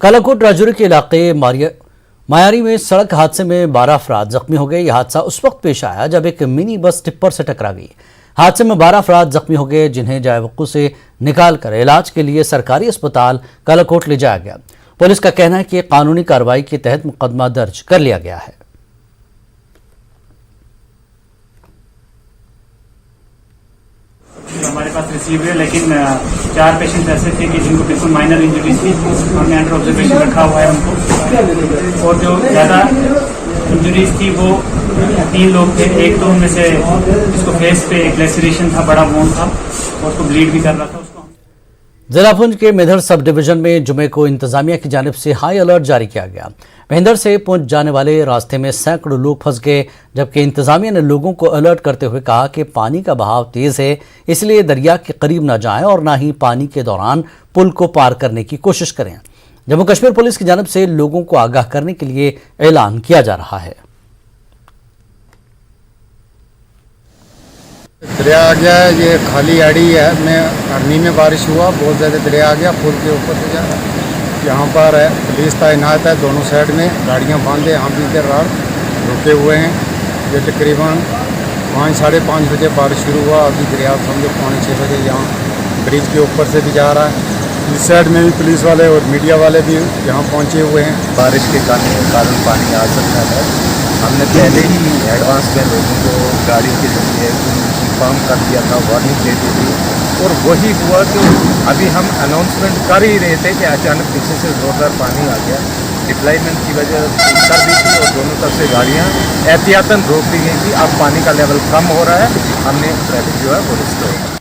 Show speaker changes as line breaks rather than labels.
कालाकोट राजौरी के इलाके मायारी में सड़क हादसे में 12 अफराद जख्मी हो गए। यह हादसा उस वक्त पेश आया जब एक मिनी बस टिप्पर से टकरा गई। हादसे में 12 अफराद जख्मी हो गए, जिन्हें जायवक्कू से निकालकर इलाज के लिए सरकारी अस्पताल कालाकोट ले जाया गया। पुलिस का कहना है कि कानूनी कार्रवाई के तहत मुकदमा दर्ज कर लिया गया है।
हमारे पास रिसीव है, लेकिन 4 पेशेंट ऐसे थे कि जिनको बिल्कुल माइनर इंजरीज थी। हमने अंडर ऑब्जर्वेशन रखा हुआ है उनको, और जो ज़्यादा इंजरीज थी वो 3 लोग थे। एक तो उनमें से जिसको फेस पे एक लेसरेशन था, बड़ा वोन था और उसको ब्लीड भी कर रहा था।
जिला पुंछ के मेधर सब डिवीजन में जुमे को इंतजामिया की जानिब से हाई अलर्ट जारी किया गया। मेहंदर से पुंछ जाने वाले रास्ते में सैकड़ों लोग फंस गए, जबकि इंतजामिया ने लोगों को अलर्ट करते हुए कहा कि पानी का बहाव तेज है, इसलिए दरिया के करीब न जाएं और न ही पानी के दौरान पुल को पार करने की कोशिश करें। जम्मू कश्मीर पुलिस की जानिब से लोगों को आगाह करने के लिए ऐलान किया जा रहा है।
दरिया आ गया है, ये खाली आड़ी है। मैं अरनी में बारिश हुआ, बहुत ज़्यादा दरिया आ गया, पुल के ऊपर से जा रहा है। यहाँ पर है पुलिस तैनात है, दोनों साइड में गाड़ियाँ बांधे। हम भी इधर रुके हुए हैं। ये तकरीबन 5 साढ़े 5 बजे बारिश शुरू हुआ, अभी दरिया समझो 5-6 बजे यहाँ ब्रिज के ऊपर से भी जा रहा है। इस साइड में भी पुलिस वाले और मीडिया वाले भी यहाँ पहुँचे हुए हैं।
बारिश के कारण पानी आ सकता है। हमने पहले ही एडवांस में लोगों को गाड़ियों के जरिए इन्फॉर्म कर दिया था, वार्निंग दे दी थी, और वही हुआ कि अभी हम अनाउंसमेंट कर ही रहे थे कि अचानक पीछे से जोरदार पानी आ गया। डिप्लॉयमेंट की वजह कर दी थी और दोनों तरफ से गाड़ियाँ एहतियातन रोक दी गई थी। अब पानी का लेवल कम हो रहा है, हमने ट्रैफिक जो है वो रिस्टोर